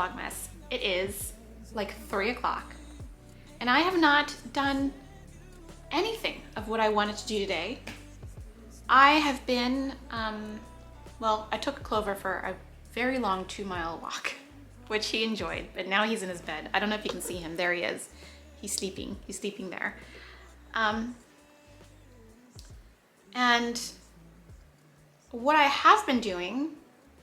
Vlogmas. It is like 3 o'clock and I have not done anything of what I wanted to do today. I have been, well, I took Clover for a very long 2-mile walk, which he enjoyed, but now he's in his bed. I don't know if you can see him. There he is. He's sleeping there. And what I have been doing,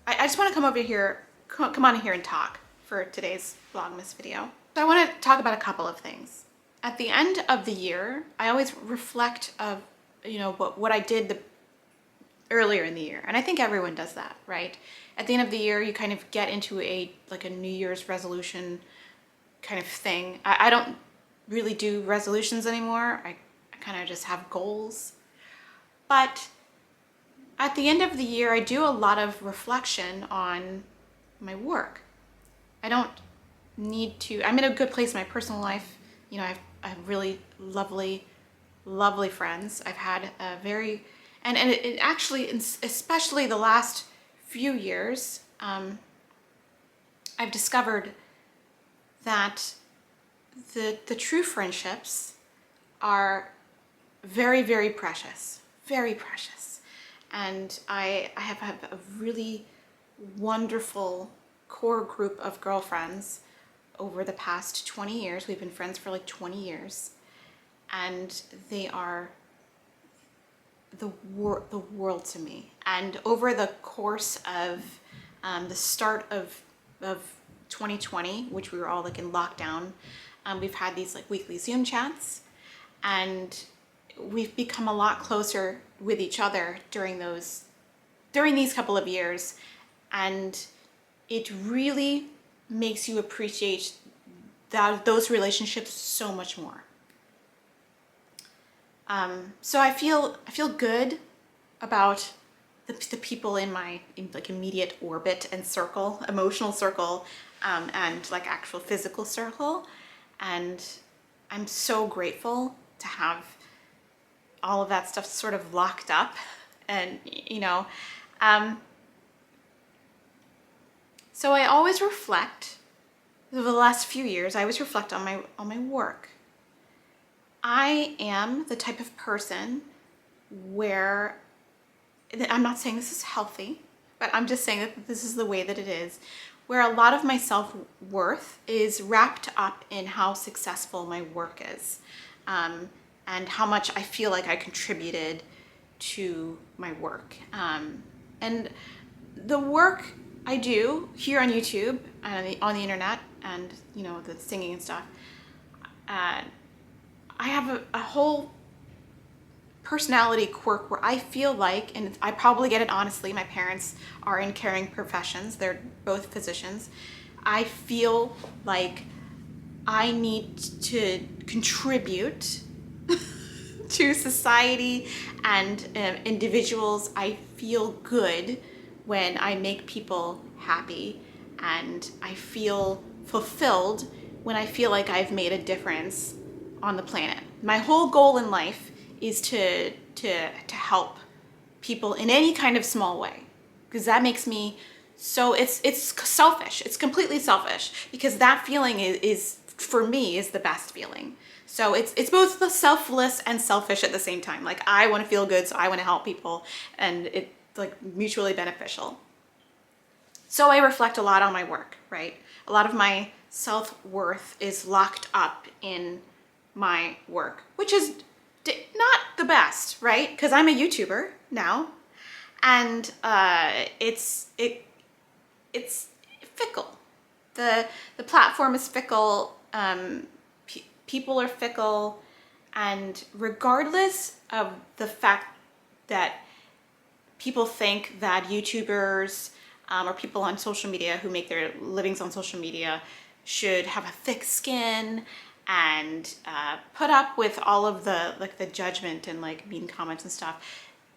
I just want to come over here, come on here and talk for today's Vlogmas video. So I want to talk about a couple of things. At the end of the year, I always reflect of, you know, what I did earlier in the year. And I think everyone does that, right? At the end of the year, you kind of get into like a New Year's resolution kind of thing. I don't really do resolutions anymore. I kind of just have goals. But at the end of the year, I do a lot of reflection on my work. I don't need to, I'm in a good place in my personal life. You know, I have really lovely friends. I've had a very, and it actually, especially the last few years, I've discovered that the true friendships are very, very precious. Very precious. And I have a really wonderful core group of girlfriends over the past 20 years. We've been friends for like 20 years. And they are the world to me. And over the course of the start of 2020, which we were all like in lockdown, we've had these like weekly Zoom chats, and we've become a lot closer with each other during these couple of years. And it really makes you appreciate those relationships so much more. So I feel good about the people in my like immediate orbit and circle, emotional circle, and like actual physical circle. And I'm so grateful to have all of that stuff sort of locked up. And, you know, so I always reflect, over the last few years, I always reflect on my work. I am the type of person where, I'm not saying this is healthy, but I'm just saying that this is the way that it is, where a lot of my self-worth is wrapped up in how successful my work is, and how much I feel like I contributed to my work. And the work I do here on YouTube and on the internet, and you know, the singing and stuff, I have a whole personality quirk where I feel like, and I probably get it honestly, my parents are in caring professions, they're both physicians. I feel like I need to contribute to society and individuals. I feel good when I make people happy, and I feel fulfilled when I feel like I've made a difference on the planet. My whole goal in life is to help people in any kind of small way, because that makes me so, it's selfish. It's completely selfish, because that feeling is for me is the best feeling. So it's both the selfless and selfish at the same time. Like, I want to feel good, so I want to help people, and it's like mutually beneficial. So I reflect a lot on my work, right? A lot of my self-worth is locked up in my work, which is not the best, right? Because I'm a YouTuber now, and it's fickle. The platform is fickle. People are fickle, and regardless of the fact that people think that YouTubers or people on social media who make their livings on social media should have a thick skin and put up with all of the judgment and like mean comments and stuff,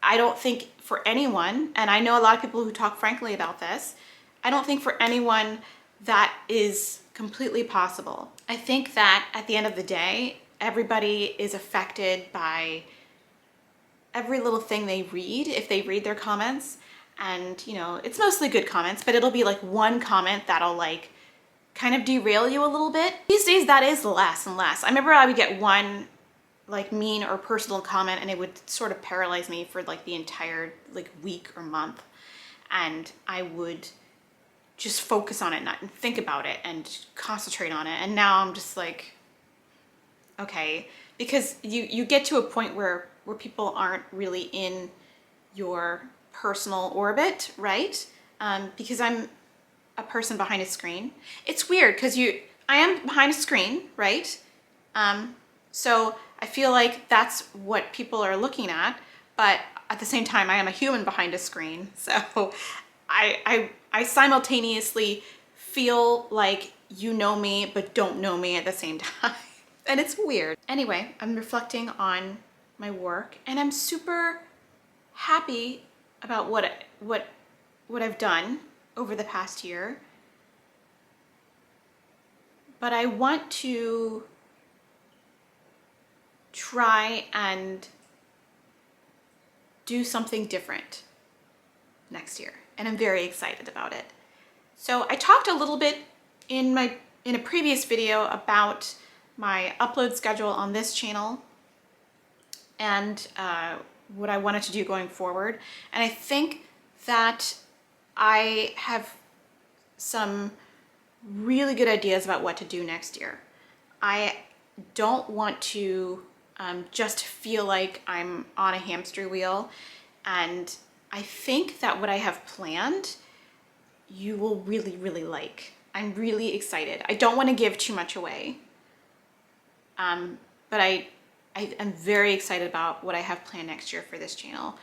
I don't think for anyone, and I know a lot of people who talk frankly about this, I don't think for anyone that is completely possible. I think that at the end of the day, everybody is affected by every little thing they read, if they read their comments. And, you know, it's mostly good comments, but it'll be like one comment that'll like kind of derail you a little bit. These days that is less and less. I remember I would get one like mean or personal comment and it would sort of paralyze me for like the entire like week or month. And I would just focus on it and think about it and concentrate on it. And now I'm just like, okay, because you get to a point where people aren't really in your personal orbit, right? Because I'm a person behind a screen. It's weird because I am behind a screen, right? So I feel like that's what people are looking at, but at the same time, I am a human behind a screen. So I simultaneously feel like you know me, but don't know me at the same time. And it's weird. Anyway, I'm reflecting on my work and I'm super happy about what I've done over the past year. But I want to try and do something different next year. And I'm very excited about it. So I talked a little bit in a previous video about my upload schedule on this channel and what I wanted to do going forward. And I think that I have some really good ideas about what to do next year. I don't want to just feel like I'm on a hamster wheel, and I think that what I have planned you will really, really like. I'm really excited. I don't want to give too much away, but I am very excited about what I have planned next year for this channel.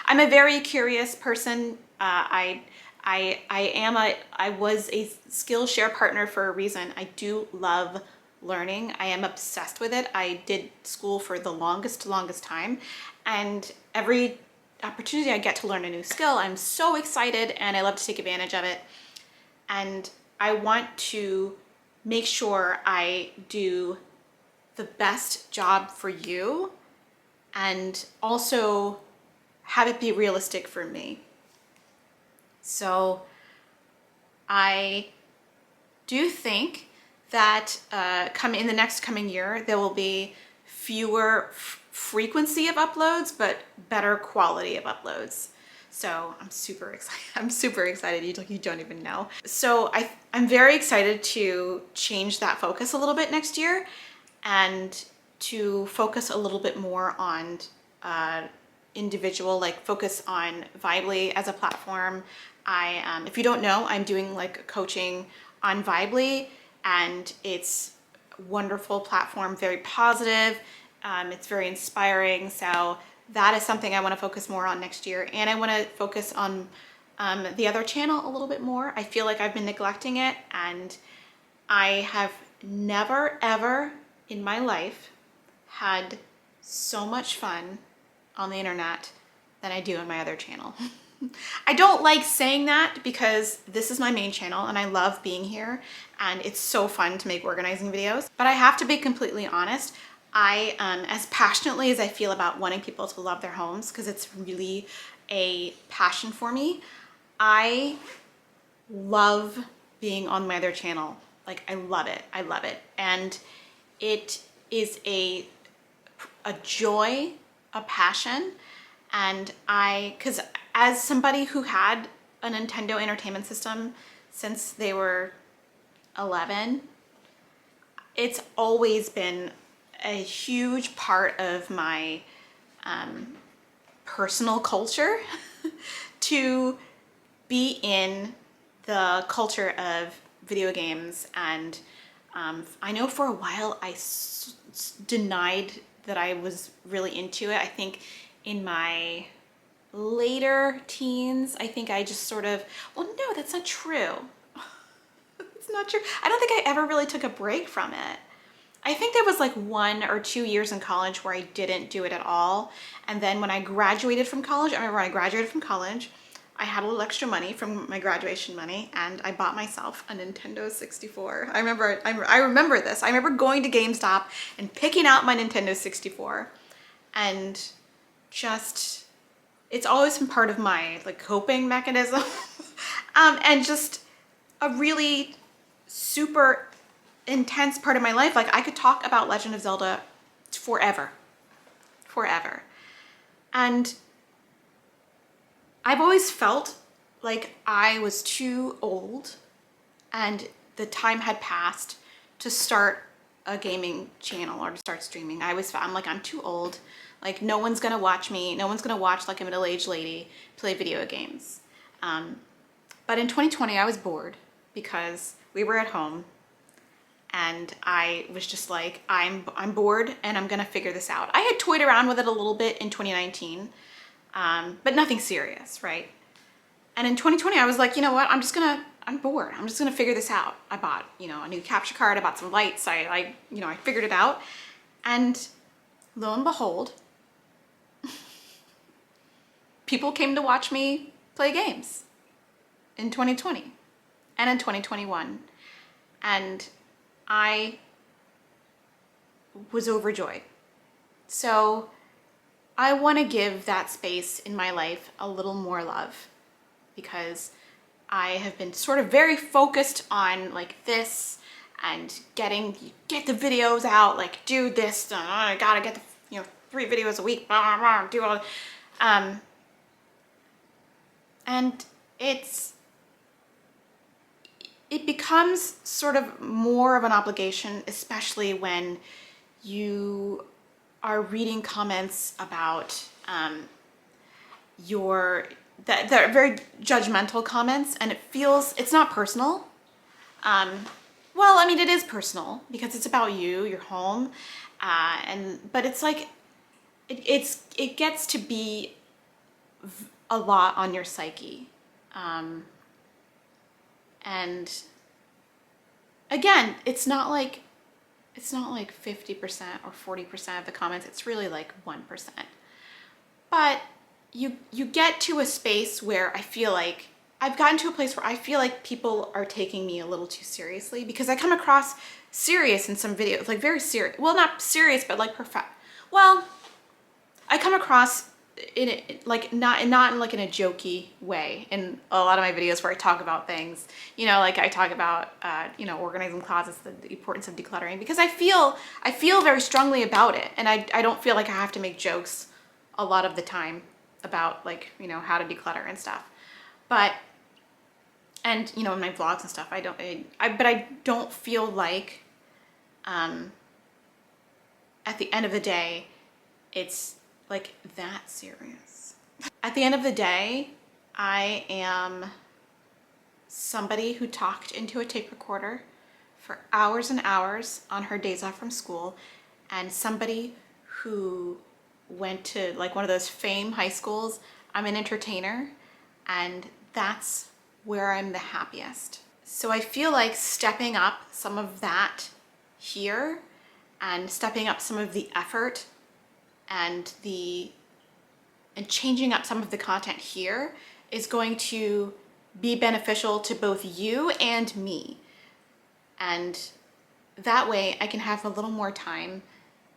I'm a very curious person. I was a Skillshare partner for a reason. I do love learning. I am obsessed with it. I did school for the longest time, and every opportunity I get to learn a new skill, I'm so excited and I love to take advantage of it. And I want to make sure I do the best job for you and also have it be realistic for me. So I do think that in the next coming year, there will be fewer frequency of uploads, but better quality of uploads. So I'm super excited. I'm super excited. You don't even know. So I'm very excited to change that focus a little bit next year and to focus a little bit more on individual, like focus on Vibely as a platform. If you don't know, I'm doing like coaching on Vibely, and it's a wonderful platform, very positive. It's very inspiring. So that is something I want to focus more on next year. And I want to focus on the other channel a little bit more. I feel like I've been neglecting it, and I have never, ever in my life had so much fun on the internet than I do on my other channel. I don't like saying that because this is my main channel and I love being here and it's so fun to make organizing videos. But I have to be completely honest, as passionately as I feel about wanting people to love their homes, because it's really a passion for me, I love being on my other channel. Like, I love it. I love it. And it is a joy, a passion. And because as somebody who had a Nintendo Entertainment System since they were 11, it's always been a huge part of my personal culture to be in the culture of video games. And I know for a while I denied that I was really into it. I think in my later teens, I think I just sort of, well, no, that's not true. It's not true. I don't think I ever really took a break from it. I think there was like 1 or 2 years in college where I didn't do it at all. And then when I graduated from college, I remember when I graduated from college, I had a little extra money from my graduation money and I bought myself a Nintendo 64. I remember this. I remember going to GameStop and picking out my Nintendo 64, and just, it's always been part of my like coping mechanism and just a really super intense part of my life. Like I could talk about Legend of Zelda forever, forever. And I've always felt like I was too old and the time had passed to start a gaming channel or to start streaming. I'm like, I'm too old. Like no one's gonna watch me. No one's gonna watch like a middle-aged lady play video games. But in 2020, I was bored because we were at home and I was just like, I'm bored and I'm gonna figure this out. I had toyed around with it a little bit in 2019, but nothing serious, right? And in 2020, I was like, you know what? I'm bored. I'm just gonna figure this out. I bought, a new capture card. I bought some lights. I figured it out. And lo and behold, people came to watch me play games in 2020 and in 2021. And I was overjoyed. So I want to give that space in my life a little more love because I have been sort of very focused on like this and get the videos out, like do this, I gotta get the 3 videos a week, blah, blah, blah, do all, and it becomes sort of more of an obligation, especially when you are reading comments about that are very judgmental comments, and it's not personal. Well, I mean, it is personal because it's about you, your home, but it's like it gets to be a lot on your psyche. And again, it's not like 50% or 40% of the comments, it's really like 1%. But you get to a space where I feel like I've gotten to a place where I feel like people are taking me a little too seriously because I come across serious in some videos, like very serious. Well, not serious, but like well, I come across in it like not in like in a jokey way in a lot of my videos where I talk about things, like I talk about organizing closets, the importance of decluttering, because I feel very strongly about it, and I don't feel like I have to make jokes a lot of the time about like how to declutter and stuff. But in my vlogs and stuff, but I don't feel like at the end of the day it's like that serious. At the end of the day, I am somebody who talked into a tape recorder for hours and hours on her days off from school, and somebody who went to like one of those fame high schools. I'm an entertainer, and that's where I'm the happiest. So I feel like stepping up some of that here and stepping up some of the effort and changing up some of the content here is going to be beneficial to both you and me. And that way I can have a little more time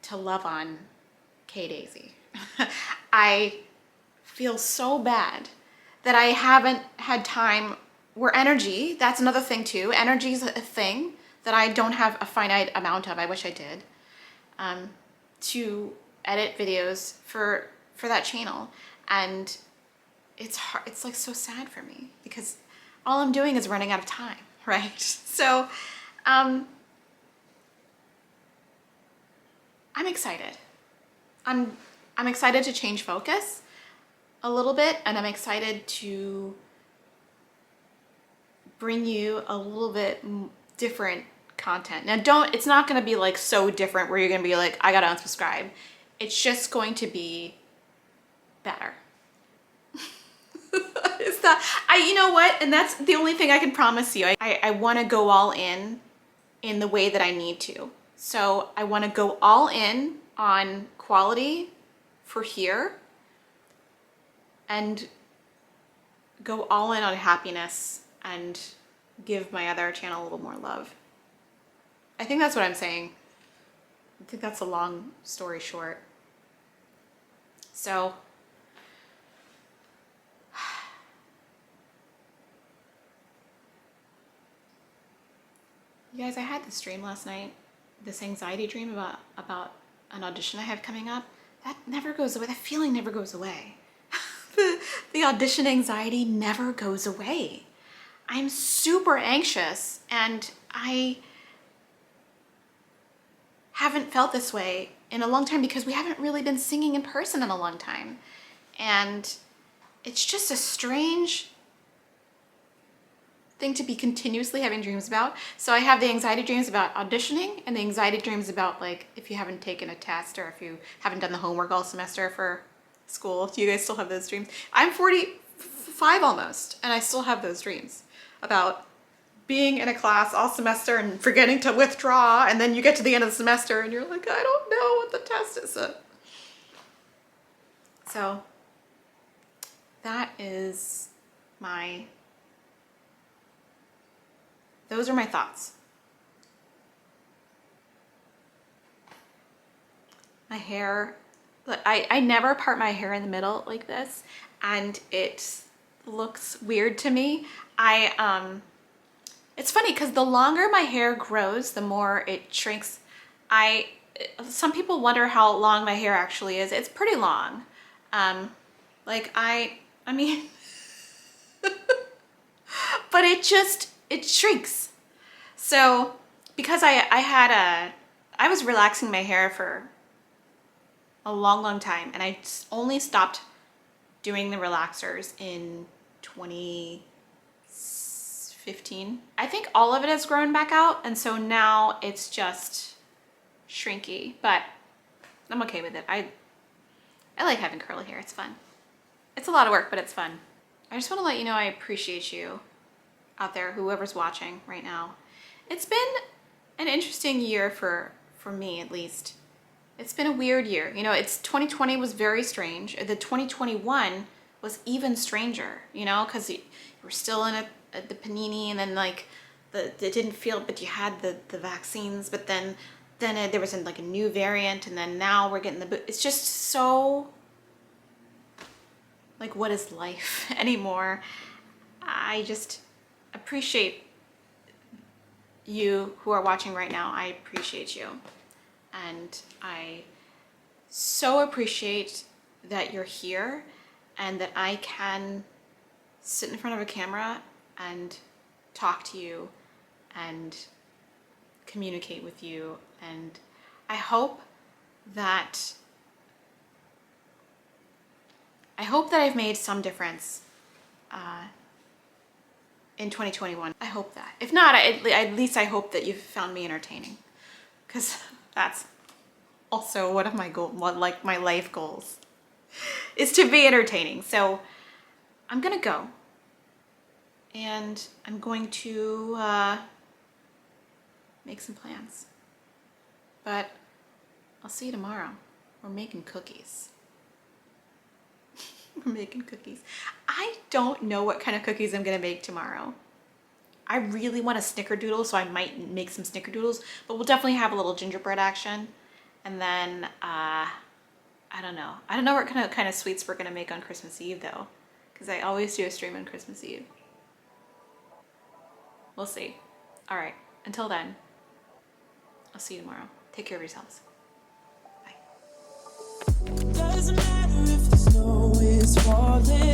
to love on Kay Daisy. I feel so bad that I haven't had time that's another thing too. Energy is a thing that I don't have a finite amount of. I wish I did. To edit videos for that channel, and it's hard. It's like so sad for me because all I'm doing is running out of time, right? So I'm excited. I'm excited to change focus a little bit, and I'm excited to bring you a little bit different content. Now it's not going to be like so different where you're going to be like, I gotta unsubscribe. It's just going to be better. You know what? And that's the only thing I can promise you. I want to go all in the way that I need to. So I want to go all in on quality for here and go all in on happiness and give my other channel a little more love. I think that's what I'm saying. I think that's a long story short. So You guys, I had this dream last night, this anxiety dream about an audition I have coming up. That never goes away. That feeling never goes away. The audition anxiety never goes away. I'm super anxious, and I haven't felt this way in a long time because we haven't really been singing in person in a long time. And it's just a strange thing to be continuously having dreams about. So I have the anxiety dreams about auditioning and the anxiety dreams about, like, if you haven't taken a test or if you haven't done the homework all semester for school. Do you guys still have those dreams? I'm 45 almost, and I still have those dreams about being in a class all semester and forgetting to withdraw, and then you get to the end of the semester and you're like, I don't know what the test is. So that is those are my thoughts. My hair, look, I never part my hair in the middle like this, and it looks weird to me. It's funny because the longer my hair grows, the more it shrinks. Some people wonder how long my hair actually is. It's pretty long. Like I mean, but it shrinks. So because I was relaxing my hair for a long time, and I only stopped doing the relaxers in 2015. I think all of it has grown back out, and so now it's just shrinky, but I'm okay with it. I like having curly hair. It's fun. It's a lot of work, but it's fun. I just want to let you know I appreciate you out there, whoever's watching right now. It's been an interesting year for me, at least. It's been a weird year. You know, 2020 was very strange. The 2021 was even stranger, you know, because you were still in the panini, and then like it didn't feel, but you had the vaccines, but then there was like a new variant, and then now we're getting it's just so, like, what is life anymore? I just appreciate you who are watching right now. I appreciate you. And I so appreciate that you're here and that I can sit in front of a camera and talk to you and communicate with you. And I hope that I've made some difference in 2021. I hope that. If not, at least I hope that you've found me entertaining, because that's also one of my my life goals, is to be entertaining. So I'm gonna go, and I'm going to make some plans, but I'll see you tomorrow. We're making cookies. We're making cookies. I don't know what kind of cookies I'm gonna make tomorrow. I really want a snickerdoodle, so I might make some snickerdoodles, but we'll definitely have a little gingerbread action. And then, I don't know. I don't know what kind of sweets we're gonna make on Christmas Eve though, because I always do a stream on Christmas Eve. We'll see. All right, until then, I'll see you tomorrow. Take care of yourselves. Bye. Doesn't matter if the snow is falling.